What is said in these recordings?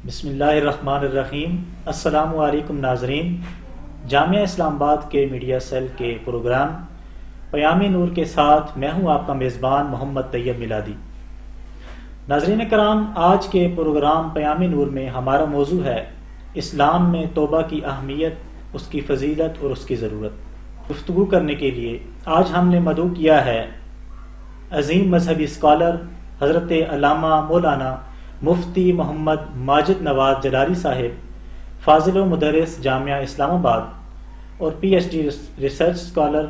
بسم اللہ الرحمن الرحیم۔ السلام علیکم ناظرین، جامعہ اسلام آباد کے میڈیا سیل کے پروگرام پیام نور کے ساتھ میں ہوں آپ کا میزبان محمد طیب میلادی۔ ناظرین کرام، آج کے پروگرام پیام نور میں ہمارا موضوع ہے اسلام میں توبہ کی اہمیت، اس کی فضیلت اور اس کی ضرورت۔ گفتگو کرنے کے لیے آج ہم نے مدعو کیا ہے عظیم مذہبی اسکالر حضرت علامہ مولانا مفتی محمد ماجد نواز جلالی صاحب، فاضل و مدرس جامعہ اسلام آباد اور P H D research scholar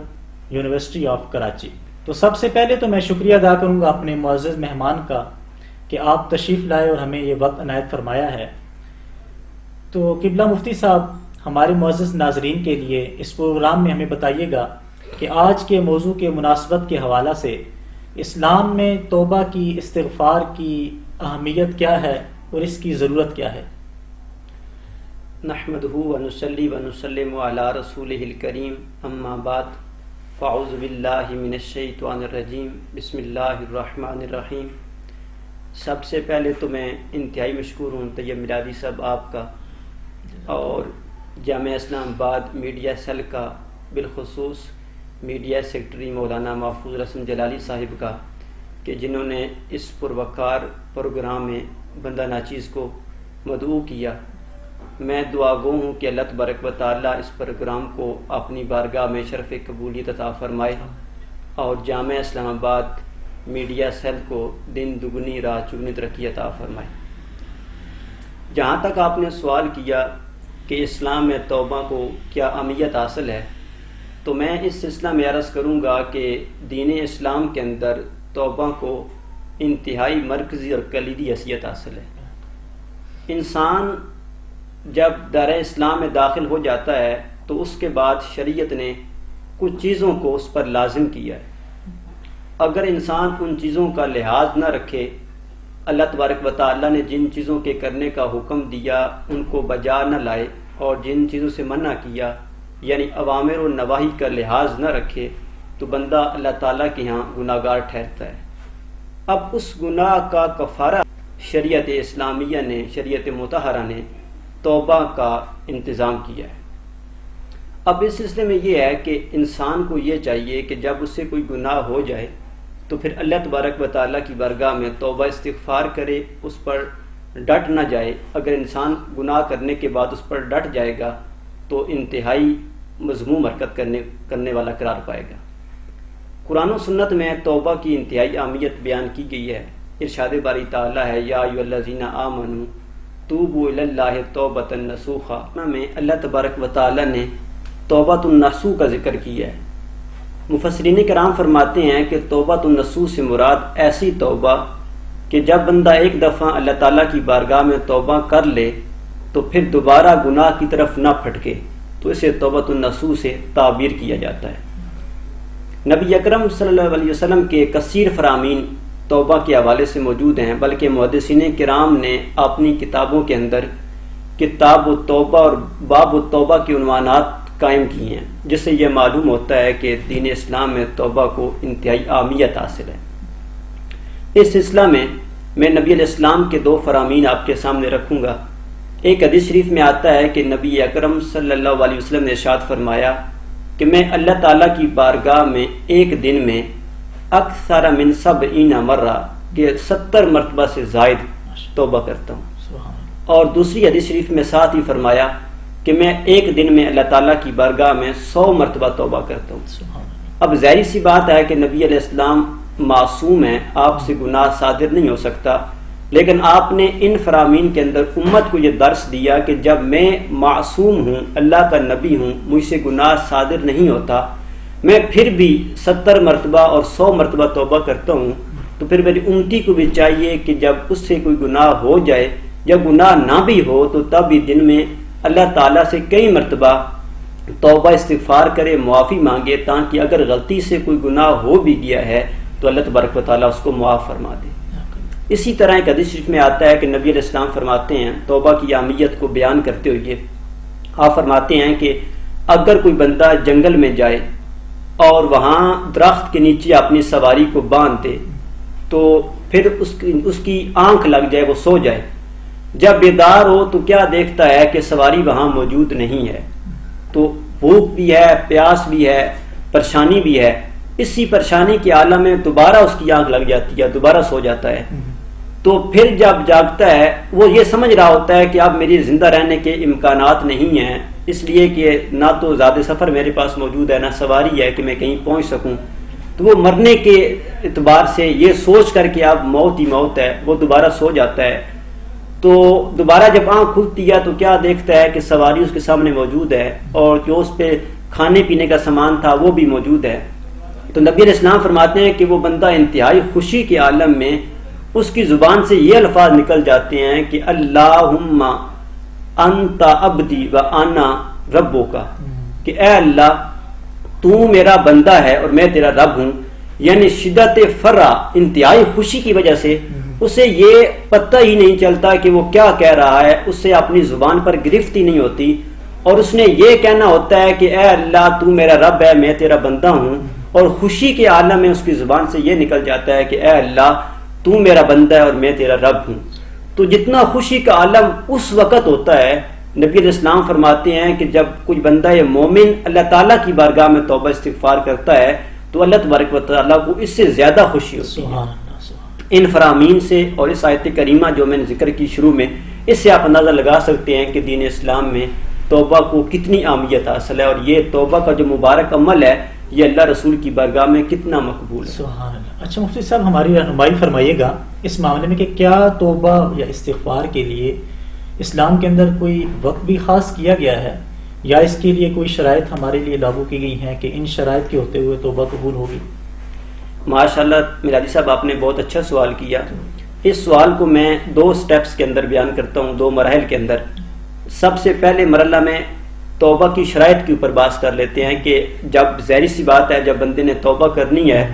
university of Karachi. تو سب سے پہلے تو میں شکریہ ادا کروں گا اپنے معزز مہمان کا کہ آپ تشریف لائے اور ہمیں یہ وقت عنایت فرمایا ہے۔ تو قبلہ مفتی صاحب، ہمارے معزز ناظرین کے لیے اس پروگرام میں ہمیں بتائیے گا کہ آج کے موضوع کے مناسبت کے حوالہ سے اسلام میں توبہ کی، استغفار کی اہمیت کیا ہے اور اس کی ضرورت کیا ہے؟ نحمدہ ونصلی ونسلم علی رسولہ الکریم، اما بعد، فاعوذ باللہ من الشیطان الرجیم، بسم اللہ الرحمن الرحیم۔ سب سے پہلے تو میں انتہائی مشکور ہوں طیب میلادی صاحب آپ کا اور جامعہ اسلام آباد میڈیا سیل کا، بالخصوص میڈیا سیکرٹری مولانا محفوظ رسن جلالی صاحب کا، کہ جنہوں نے اس پروقار پروگرام میں بندہ ناچیز کو مدعو کیا۔ میں دعا گو ہوں کہ اللہ تبارک و تعالیٰ اس پروگرام کو اپنی بارگاہ میں شرف قبولیت عطا فرمائے اور جامعہ اسلام آباد میڈیا سیل کو دن دگنی رات چگنی ترقی عطا فرمائے۔ جہاں تک آپ نے سوال کیا کہ اسلام میں توبہ کو کیا اہمیت حاصل ہے، تو میں اس سلسلہ میں عرض کروں گا کہ دین اسلام کے اندر توبہ کو انتہائی مرکزی اور کلیدی حیثیت حاصل ہے۔ انسان جب دائرہ اسلام میں داخل ہو جاتا ہے تو اس کے بعد شریعت نے کچھ چیزوں کو اس پر لازم کیا ہے۔ اگر انسان ان چیزوں کا لحاظ نہ رکھے، اللہ تبارک و تعالیٰ نے جن چیزوں کے کرنے کا حکم دیا ان کو بجا نہ لائے اور جن چیزوں سے منع کیا یعنی اوامر و نواہی کا لحاظ نہ رکھے، تو بندہ اللہ تعالیٰ کے ہاں گناہ گار ٹھہرتا ہے۔ اب اس گناہ کا کفارہ شریعت اسلامیہ نے، شریعت مطہرہ نے توبہ کا انتظام کیا ہے۔ اب اس سلسلے میں یہ ہے کہ انسان کو یہ چاہیے کہ جب اس سے کوئی گناہ ہو جائے تو پھر اللہ تبارک و تعالیٰ کی بارگاہ میں توبہ استغفار کرے، اس پر ڈٹ نہ جائے۔ اگر انسان گناہ کرنے کے بعد اس پر ڈٹ جائے گا تو انتہائی مذموم حرکت کرنے والا قرار پائے گا۔ قرآن و سنت میں توبہ کی انتہائی اہمیت بیان کی گئی ہے۔ ارشاد باری تعالیٰ ہے، یا ایھا الذین آمنوا توبوا الی اللہ توبۃ نصوحا، میں اللہ تبارک و تعالیٰ نے توبۃ النصوح کا ذکر کیا ہے۔ مفسرین کرام فرماتے ہیں کہ توبۃ النصوح سے مراد ایسی توبہ کہ جب بندہ ایک دفعہ اللہ تعالیٰ کی بارگاہ میں توبہ کر لے تو پھر دوبارہ گناہ کی طرف نہ پھٹکے، تو اسے توبۃ النصوح سے تعبیر کیا جاتا ہے۔ نبی اکرم صلی اللہ علیہ وسلم کے کثیر فرامین توبہ کے حوالے سے موجود ہیں، بلکہ محدثین کرام نے اپنی کتابوں کے اندر کتاب التوبہ اور باب التوبہ کے عنوانات قائم کیے ہیں، جس سے یہ معلوم ہوتا ہے کہ دین اسلام میں توبہ کو انتہائی اہمیت حاصل ہے۔ اس سلسلہ میں نبی علیہ السلام کے دو فرامین آپ کے سامنے رکھوں گا۔ ایک حدیث شریف میں آتا ہے کہ نبی اکرم صلی اللہ علیہ وسلم نے ارشاد فرمایا کہ میں اللہ تعالیٰ کی بارگاہ میں ایک دن میں اکثر من 70 مرہ کہ 70 مرتبہ سے زائد توبہ کرتا ہوں۔ اور دوسری حدیث شریف میں ساتھ ہی فرمایا کہ میں ایک دن میں اللہ تعالیٰ کی بارگاہ میں 100 مرتبہ توبہ کرتا ہوں۔ اب ظاہری سی بات ہے کہ نبی علیہ السلام معصوم ہیں، آپ سے گناہ صادر نہیں ہو سکتا، لیکن آپ نے ان فرامین کے اندر امت کو یہ درس دیا کہ جب میں معصوم ہوں، اللہ کا نبی ہوں، مجھ سے گناہ صادر نہیں ہوتا، میں پھر بھی 70 مرتبہ اور 100 مرتبہ توبہ کرتا ہوں، تو پھر میری امتی کو بھی چاہیے کہ جب اس سے کوئی گناہ ہو جائے یا گناہ نہ بھی ہو تو تب بھی دن میں اللہ تعالیٰ سے کئی مرتبہ توبہ استغفار کرے، معافی مانگے، تاکہ اگر غلطی سے کوئی گناہ ہو بھی گیا ہے تو اللہ تبارک و تعالیٰ اس کو معاف فرما دے۔ اسی طرح ایک حدیث شریف میں آتا ہے کہ نبی علیہ السلام فرماتے ہیں توبہ کی اہمیت کو بیان کرتے ہوئے، آپ فرماتے ہیں کہ اگر کوئی بندہ جنگل میں جائے اور وہاں درخت کے نیچے اپنی سواری کو باندھ دے تو پھر اس کی آنکھ لگ جائے، وہ سو جائے، جب بیدار ہو تو کیا دیکھتا ہے کہ سواری وہاں موجود نہیں ہے، تو بھوک بھی ہے، پیاس بھی ہے، پریشانی بھی ہے. اسی پریشانی کے عالم میں دوبارہ اس کی آنکھ لگ جاتی ہے، دوبارہ سو جاتا ہے. تو پھر جب جاگتا ہے وہ یہ سمجھ رہا ہوتا ہے کہ اب میری زندہ رہنے کے امکانات نہیں ہیں، اس لیے کہ نہ تو زیادہ سفر میرے پاس موجود ہے، نہ سواری ہے کہ میں کہیں پہنچ سکوں. تو وہ مرنے کے اعتبار سے یہ سوچ کر کہ اب موت ہی موت ہے، وہ دوبارہ سو جاتا ہے. تو دوبارہ جب آنکھ کھلتی ہے تو کیا دیکھتا ہے کہ سواری اس کے سامنے موجود ہے، اور جو اس پہ کھانے پینے کا سامان تھا وہ بھی موجود ہے. تو نبی علیہ السلام فرماتے ہیں کہ وہ بندہ انتہائی خوشی کے عالم میں اس کی زبان سے یہ الفاظ نکل جاتے ہیں کہ اللہم انت عبدی و انا ربک، کہ اے اللہ تو میرا بندہ ہے اور میں تیرا رب ہوں. یعنی شدت فرح، انتہائی خوشی کی وجہ سے اسے یہ پتہ ہی نہیں چلتا کہ وہ کیا کہہ رہا ہے، اس سے اپنی زبان پر گرفت ہی نہیں ہوتی، اور اس نے یہ کہنا ہوتا ہے کہ اے اللہ تو میرا رب ہے، میں تیرا بندہ ہوں. اور خوشی کے عالم میں اس کی زبان سے یہ نکل جاتا ہے کہ اے اللہ تو میرا بندہ ہے اور میں تیرا رب ہوں. تو جتنا خوشی کا عالم اس وقت ہوتا ہے، نبی علیہ السلام فرماتے ہیں کہ جب کوئی بندہ یہ مومن اللہ تعالیٰ کی بارگاہ میں توبہ استغفار کرتا ہے تو اللہ تبارک و تعالیٰ کو اس سے زیادہ خوشی ہوتی ہے. ان فرامین سے اور اس آیت کریمہ جو میں نے ذکر کی شروع میں، اس سے آپ اندازہ لگا سکتے ہیں کہ دین اسلام میں توبہ کو کتنی اہمیت حاصل ہے، اور یہ توبہ کا جو مبارک عمل ہے یہ اللہ رسول کی بارگاہ میں کتنا مقبول ہے. سبحان اللہ. اچھا مفتی صاحب ہماری رہنمائی فرمائیے گا اس معاملے میں کہ کیا توبہ یا استغفار کے لیے اسلام کے اندر کوئی وقت بھی خاص کیا گیا ہے، یا اس کے لیے کوئی شرائط ہمارے لیے لاگو کی گئی ہیں کہ ان شرائط کے ہوتے ہوئے توبہ قبول ہوگی؟ ماشاءاللہ میلادی صاحب آپ نے بہت اچھا سوال کیا. اس سوال کو میں 2 سٹیپس کے اندر بیان کرتا ہوں، 2 مراحل کے اندر. سب سے پہلے مرحلہ میں توبہ کی شرائط کے اوپر بات کر لیتے ہیں کہ جب ظاہری سی بات ہے جب بندے نے توبہ کرنی ہے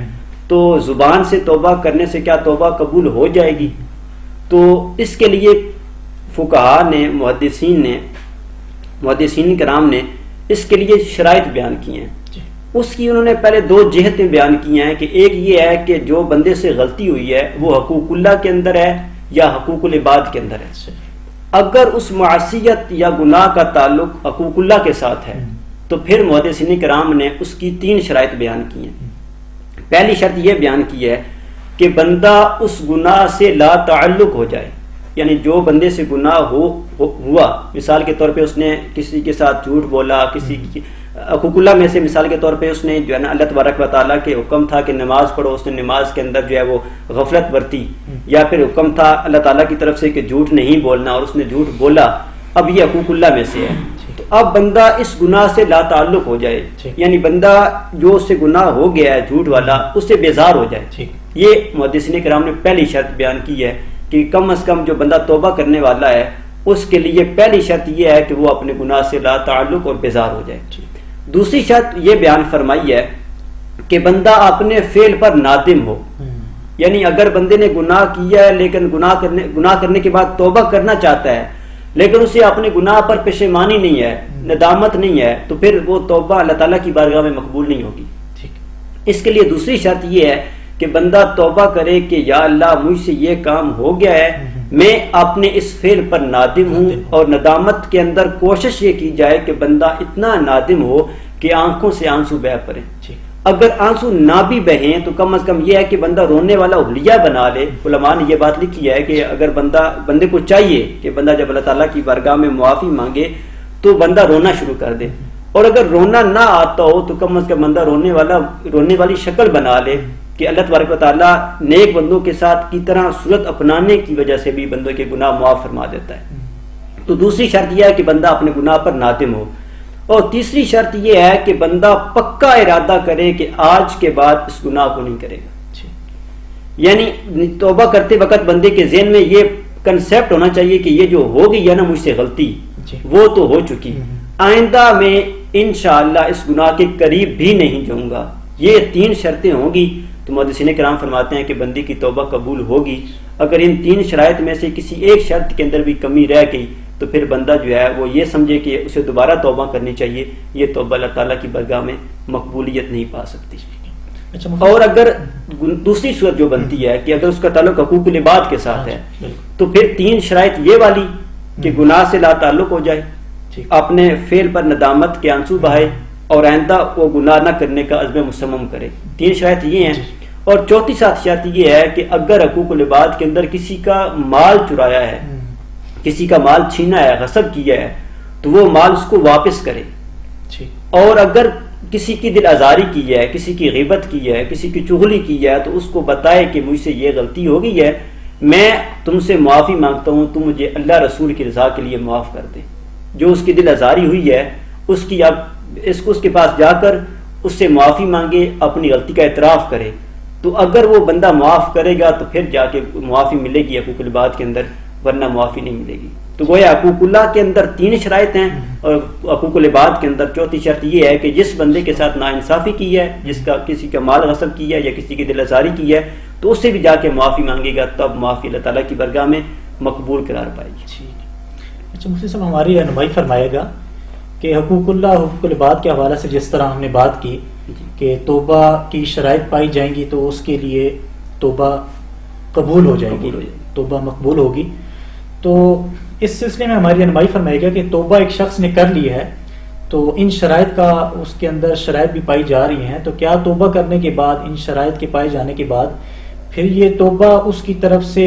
تو زبان سے توبہ کرنے سے کیا توبہ قبول ہو جائے گی؟ تو اس کے لیے فقہا نے، محدثین کرام نے اس کے لیے شرائط بیان کی ہیں. اس کی انہوں نے پہلے 2 جہتیں بیان کی ہیں کہ ایک یہ ہے کہ جو بندے سے غلطی ہوئی ہے وہ حقوق اللہ کے اندر ہے یا حقوق العباد کے اندر ہے. اگر اس معصیت یا گناہ کا تعلق حقوق اللہ کے ساتھ ہے تو پھر محدثین کرام نے اس کی 3 شرائط بیان کی ہیں. پہلی شرط یہ بیان کی ہے کہ بندہ اس گناہ سے لا تعلق ہو جائے، یعنی جو بندے سے گناہ ہوا، مثال کے طور پہ اس نے کسی کے ساتھ جھوٹ بولا، کسی کی حقوق اللہ میں سے مثال کے طور پہ اس نے جو ہے نا اللہ تبارک و تعالیٰ کے حکم تھا کہ نماز پڑھو، اس نے نماز کے اندر جو ہے وہ غفلت برتی، یا پھر حکم تھا اللہ تعالیٰ کی طرف سے کہ جھوٹ نہیں بولنا اور اس نے جھوٹ بولا، اب یہ حقوق اللہ میں سے ہے. تو اب بندہ اس گناہ سے لا تعلق ہو جائے، یعنی بندہ جو اس سے گناہ ہو گیا ہے جھوٹ والا اس سے بیزار ہو جائے. یہ محدثین کرام نے پہلی شرط بیان کی ہے کہ کم از کم جو بندہ توبہ کرنے والا ہے اس کے لیے پہلی شرط یہ ہے کہ وہ اپنے گناہ سے لا تعلق اور بیزار ہو جائے. دوسری شرط یہ بیان فرمائی ہے کہ بندہ اپنے فعل پر نادم ہو، یعنی اگر بندے نے گناہ کیا ہے لیکن گناہ کرنے کے بعد توبہ کرنا چاہتا ہے لیکن اسے اپنے گناہ پر پشیمانی نہیں ہے، ندامت نہیں ہے، تو پھر وہ توبہ اللہ تعالیٰ کی بارگاہ میں مقبول نہیں ہوگی. اس کے لیے دوسری شرط یہ ہے کہ بندہ توبہ کرے کہ یا اللہ مجھ سے یہ کام ہو گیا ہے، میں اپنے اس فعل پر نادم ہوں، اور ندامت کے اندر کوشش یہ کی جائے کہ بندہ اتنا نادم ہو کہ آنکھوں سے آنسو بہہ پڑے. اگر آنسو نہ بھی بہیں تو کم از کم یہ ہے کہ بندہ رونے والا حلیہ بنا لے. علماء نے یہ بات لکھی ہے کہ اگر بندے کو چاہیے کہ بندہ جب اللہ تعالیٰ کی بارگاہ میں معافی مانگے تو بندہ رونا شروع کر دے، اور اگر رونا نہ آتا ہو تو کم از کم بندہ رونے والی شکل بنا لے کہ اللہ تبارک و تعالیٰ نیک بندوں کے ساتھ کی طرح صورت اپنانے کی وجہ سے بھی بندوں کے گناہ معاف فرما دیتا ہے. تو دوسری شرط یہ ہے کہ بندہ اپنے گناہ پر نادم ہو، اور تیسری شرط یہ ہے کہ بندہ پکا ارادہ کرے کہ آج کے بعد اس گناہ کو نہیں کرے گا. یعنی توبہ کرتے وقت بندے کے ذہن میں یہ کنسیپٹ ہونا چاہیے کہ یہ جو ہو گئی ہے نا مجھ سے غلطی، وہ تو ہو چکی، آئندہ میں انشاءاللہ اس گناہ کے قریب بھی نہیں جاؤں گا. یہ 3 شرطیں ہوں گی تو محدثین کرام فرماتے ہیں کہ بندے کی توبہ قبول ہوگی. اگر ان 3 شرائط میں سے کسی ایک شرط کے اندر بھی کمی رہ گئی تو پھر بندہ جو ہے وہ یہ سمجھے کہ اسے دوبارہ توبہ کرنی چاہیے، یہ توبہ اللہ تعالیٰ کی بارگاہ میں مقبولیت نہیں پا سکتی. اور اگر دوسری صورت جو بنتی ہے کہ اگر اس کا تعلق حقوق العباد کے ساتھ ہے تو پھر 3 شرائط یہ والی کہ گناہ سے لا تعلق ہو جائے، اپنے فعل پر ندامت کے آنسو بہائے اور آئندہ وہ گناہ نہ کرنے کا عزم مصمم کرے. 3 شرائط یہ ہیں. اور چوتھی شرط یہ ہے کہ اگر حقوق العباد کے اندر کسی کا مال چرایا ہے، کسی کا مال چھینا ہے، غصب کیا ہے، تو وہ مال اس کو واپس کرے. اور اگر کسی کی دل آزاری کی ہے، کسی کی غیبت کی ہے، کسی کی چغلی کی ہے، تو اس کو بتائے کہ مجھ سے یہ غلطی ہو گئی ہے، میں تم سے معافی مانگتا ہوں، تم مجھے اللہ رسول کی رضا کے لیے معاف کر دے. جو اس کی دل آزاری ہوئی ہے اس کی اب اس کے پاس جا کر اس سے معافی مانگے، اپنی غلطی کا اعتراف کرے. تو اگر وہ بندہ معاف کرے گا تو پھر جا کے معافی ملے گی حقوق العباد کے اندر، ورنہ معافی نہیں ملے گی. تو گویا حقوق اللہ کے اندر 3 شرائط ہیں، اور حقوق العباد کے اندر چوتھی شرط یہ ہے کہ جس بندے کے ساتھ ناانصافی کی ہے، جس کا کسی کا مال غصب کی ہے یا کسی کی دل آزاری کی ہے، تو اس سے بھی جا کے معافی مانگے گا، تب معافی اللہ تعالیٰ کی برگاہ میں مقبول قرار پائے گی. اچھا مفتی صاحب، ہماری رہنمائی فرمائے گا کہ حقوق اللہ حقوق العباد کے حوالے سے جس طرح ہم نے بات کی کہ توبہ کی شرائط پائی جائیں گی تو اس کے لیے توبہ قبول ہو جائے گی، توبہ مقبول ہوگی. تو اس سلسلے میں ہماری رہنمائی فرمائے گا کہ توبہ ایک شخص نے کر لی ہے تو ان شرائط کا اس کے اندر شرائط بھی پائی جا رہی ہیں، تو کیا توبہ کرنے کے بعد ان شرائط کے پائے جانے کے بعد پھر یہ توبہ اس کی طرف سے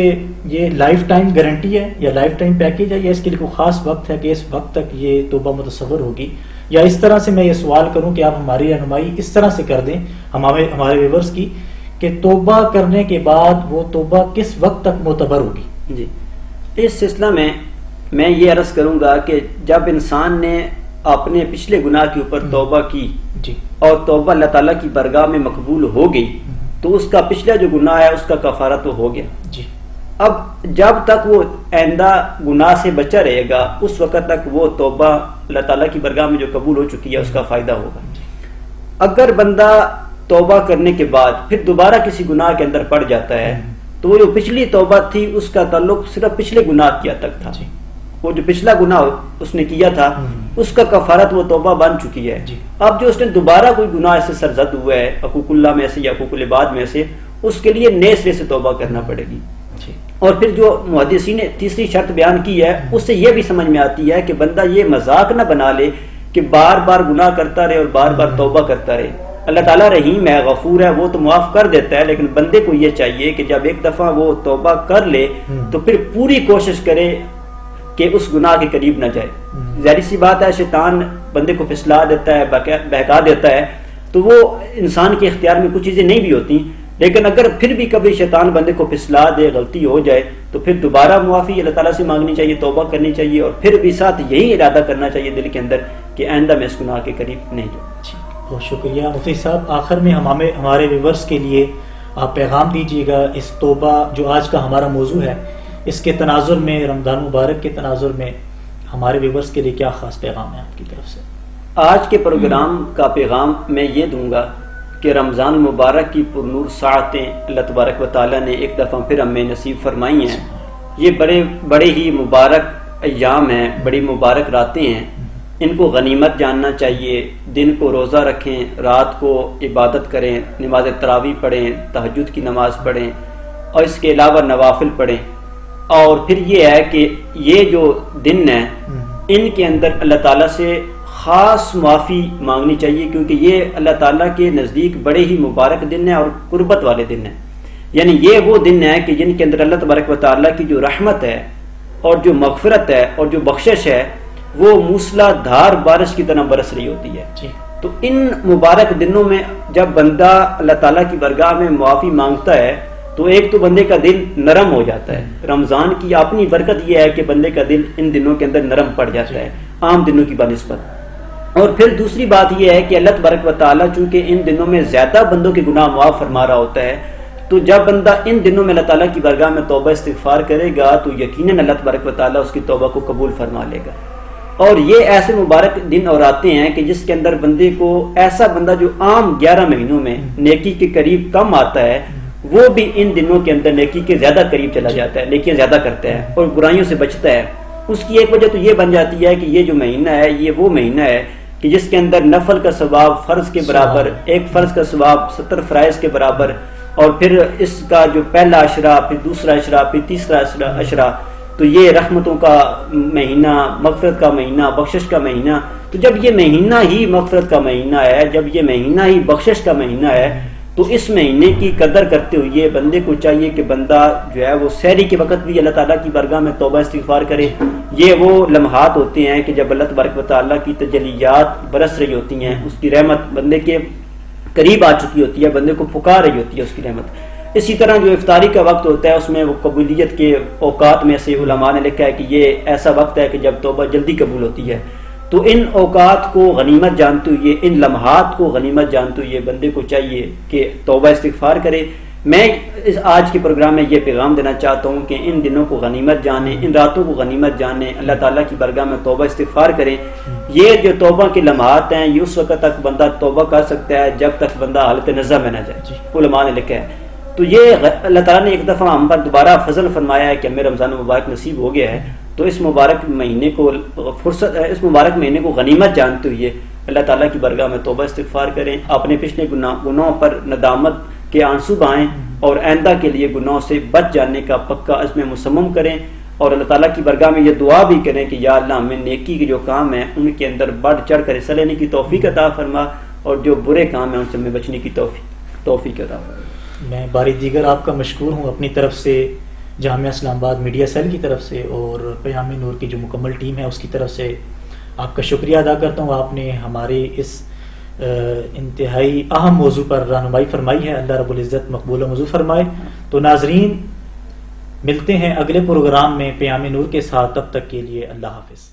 یہ لائف ٹائم گارنٹی ہے یا لائف ٹائم پیکیج ہے، یا اس کے لیے کوئی خاص وقت ہے کہ اس وقت تک یہ توبہ متصور ہوگی؟ یا اس طرح سے میں یہ سوال کروں کہ آپ ہماری رہنمائی اس طرح سے کر دیں ہمارے ویورز کی کہ توبہ کرنے کے بعد وہ توبہ کس وقت تک معتبر ہوگی؟ جی، اس سلسلہ میں یہ عرض کروں گا کہ جب انسان نے اپنے پچھلے گناہ کے اوپر توبہ کی اور توبہ اللہ تعالیٰ کی برگاہ میں مقبول ہو گئی تو اس کا پچھلا جو گناہ ہے اس کا کفارہ تو ہو گیا. اب جب تک وہ آئندہ گناہ سے بچا رہے گا اس وقت تک وہ توبہ اللہ تعالیٰ کی برگاہ میں جو قبول ہو چکی ہے اس کا فائدہ ہوگا. اگر بندہ توبہ کرنے کے بعد پھر دوبارہ کسی گناہ کے اندر پڑ جاتا ہے تو وہ جو پچھلی توبہ تھی اس کا تعلق صرف پچھلے گناہ کیا تک تھا. وہ جو پچھلا گناہ اس نے کیا تھا اس کا کفارت وہ توبہ بن چکی ہے. اب جو اس نے دوبارہ کوئی گناہ سے سرزد ہوا ہے حقوق اللہ میں سے یا حقوق العباد میں سے، اس کے لیے نئے سرے سے توبہ کرنا پڑے گی. اور پھر جو محدثین نے تیسری شرط بیان کی ہے اس سے یہ بھی سمجھ میں آتی ہے کہ بندہ یہ مذاق نہ بنا لے کہ بار بار گناہ کرتا رہے اور بار بار توبہ کرتا رہے. اللہ تعالیٰ رحیم ہے، غفور ہے، وہ تو معاف کر دیتا ہے، لیکن بندے کو یہ چاہیے کہ جب ایک دفعہ وہ توبہ کر لے تو پھر پوری کوشش کرے کہ اس گناہ کے قریب نہ جائے. ظاہر سی بات ہے شیطان بندے کو پھسلا دیتا ہے، بہکا دیتا ہے، تو وہ انسان کے اختیار میں کچھ چیزیں نہیں بھی ہوتی، لیکن اگر پھر بھی کبھی شیطان بندے کو پھسلا دے، غلطی ہو جائے، تو پھر دوبارہ معافی اللہ تعالیٰ سے مانگنی چاہیے، توبہ کرنی چاہیے، اور پھر بھی ساتھ یہی ارادہ کرنا چاہیے دل کے اندر کہ آئندہ میں اس گناہ کے قریب نہیں جاؤں. بہت شکریہ مفتی صاحب. آخر میں ہمارے ویورز کے لیے آپ پیغام دیجیے گا اس توبہ جو آج کا ہمارا موضوع ہے، اس کے تناظر میں، رمضان مبارک کے تناظر میں ہمارے ویورز کے لیے کیا خاص پیغام ہے آپ کی طرف سے؟ آج کے پروگرام کا پیغام میں یہ دوں گا کہ رمضان مبارک کی پرنور ساعتیں اللہ تبارک و تعالیٰ نے ایک دفعہ پھر ہمیں نصیب فرمائی ہیں. یہ بڑے ہی مبارک ایام ہیں، بڑی مبارک راتیں ہیں. ان کو غنیمت جاننا چاہیے. دن کو روزہ رکھیں، رات کو عبادت کریں، نماز تراویح پڑھیں، تہجد کی نماز پڑھیں، اور اس کے علاوہ نوافل پڑھیں. اور پھر یہ ہے کہ یہ جو دن ہیں ان کے اندر اللہ تعالیٰ سے خاص معافی مانگنی چاہیے، کیونکہ یہ اللہ تعالیٰ کے نزدیک بڑے ہی مبارک دن ہیں اور قربت والے دن ہیں. یعنی یہ وہ دن ہیں کہ جن کے اندر اللہ تبارک و تعالیٰ کی جو رحمت ہے اور جو مغفرت ہے اور جو بخشش ہے وہ موسلا دھار بارش کی طرح برس رہی ہوتی ہے. تو ان مبارک دنوں میں جب بندہ اللہ تعالیٰ کی برگاہ میں معافی مانگتا ہے تو ایک تو بندے کا دل نرم ہو جاتا ہے. رمضان کی اپنی برکت یہ ہے کہ بندے کا دل ان دنوں کے اندر نرم پڑ جاتا ہے عام دنوں کی بنسبت. اور پھر دوسری بات یہ ہے کہ اللہ تبارک و تعالیٰ چونکہ ان دنوں میں زیادہ بندوں کے گناہ معاف فرما رہا ہوتا ہے، تو جب بندہ ان دنوں میں اللہ تعالیٰ کی برگاہ میں توبہ استغفار کرے گا تو یقیناً اللہ تبارک و تعالیٰ اس کی توبہ کو قبول فرما لے گا. اور یہ ایسے مبارک دن اور آتے ہیں کہ جس کے اندر بندے کو ایسا بندہ جو عام 11 مہینوں میں نیکی کے قریب کم آتا ہے وہ بھی ان دنوں کے اندر نیکی کے زیادہ قریب چلا جاتا ہے، نیکیاں زیادہ کرتا ہے اور برائیوں سے بچتا ہے. اس کی ایک وجہ تو یہ بن جاتی ہے کہ یہ جو مہینہ ہے یہ وہ مہینہ ہے کہ جس کے اندر نفل کا ثواب فرض کے برابر، ایک فرض کا ثواب 70 فرائض کے برابر، اور پھر اس کا جو پہلا عشرہ، پھر دوسرا عشرہ، پھر تیسرا عشرہ، تو یہ رحمتوں کا مہینہ، مغفرت کا مہینہ، بخشش کا مہینہ. تو جب یہ مہینہ ہی مغفرت کا مہینہ ہے، جب یہ مہینہ ہی بخشش کا مہینہ ہے، تو اس مہینے کی قدر کرتے ہوئے بندے کو چاہیے کہ بندہ جو ہے وہ سحری کے وقت بھی اللہ تعالیٰ کی بارگاہ میں توبہ استغفار کرے. یہ وہ لمحات ہوتے ہیں کہ جب اللہ تبارک و تعالیٰ کی تجلیات برس رہی ہوتی ہیں، اس کی رحمت بندے کے قریب آ چکی ہوتی ہے، بندے کو پکار رہی ہوتی ہے اس کی رحمت. اسی طرح جو افطاری کا وقت ہوتا ہے، اس میں وہ قبولیت کے اوقات میں سے علماء نے لکھا ہے کہ یہ ایسا وقت ہے کہ جب توبہ جلدی قبول ہوتی ہے. تو ان اوقات کو غنیمت جانتے ہوئے، ان لمحات کو غنیمت جانتے ہوئے بندے کو چاہیے کہ توبہ استغفار کرے. میں اس آج کے پروگرام میں یہ پیغام دینا چاہتا ہوں کہ ان دنوں کو غنیمت جانیں، ان راتوں کو غنیمت جانیں، اللہ تعالیٰ کی بارگاہ میں توبہ استغفار کریں. یہ جو توبہ کے لمحات ہیں، یہ اس وقت تک بندہ توبہ کر سکتا ہے جب تک بندہ حالت نزع میں نہ جائے. علماء نے لکھا ہے. تو یہ اللہ تعالیٰ نے ایک دفعہ ہم پر دوبارہ فضل فرمایا ہے کہ ہمیں رمضان مبارک نصیب ہو گیا ہے. تو اس مبارک مہینے کو اس مبارک مہینے کو غنیمت جانتے ہوئے اللہ تعالیٰ کی بارگاہ میں توبہ استغفار کریں، اپنے پچھلے گناہوں پر ندامت کے آنسو بہائیں، اور آئندہ کے لیے گناہوں سے بچ جانے کا پکا عزم مصمم کریں، اور اللہ تعالیٰ کی بارگاہ میں یہ دعا بھی کریں کہ یا اللہ ہمیں نیکی کے جو کام ہیں ان کے اندر بڑھ چڑھ کر حصہ لینے کی توفیق عطا فرما، اور جو برے کام ہیں ان سے ہمیں بچنے کی توفیق عطا فرما. میں باری دیگر آپ کا مشکور ہوں اپنی طرف سے، جامعہ اسلام آباد میڈیا سیل کی طرف سے، اور پیام نور کی جو مکمل ٹیم ہے اس کی طرف سے آپ کا شکریہ ادا کرتا ہوں. آپ نے ہمارے اس انتہائی اہم موضوع پر رہنمائی فرمائی ہے. اللہ رب العزت مقبول و منظور فرمائے. تو ناظرین، ملتے ہیں اگلے پروگرام میں پیام نور کے ساتھ. تب تک کے لیے اللہ حافظ.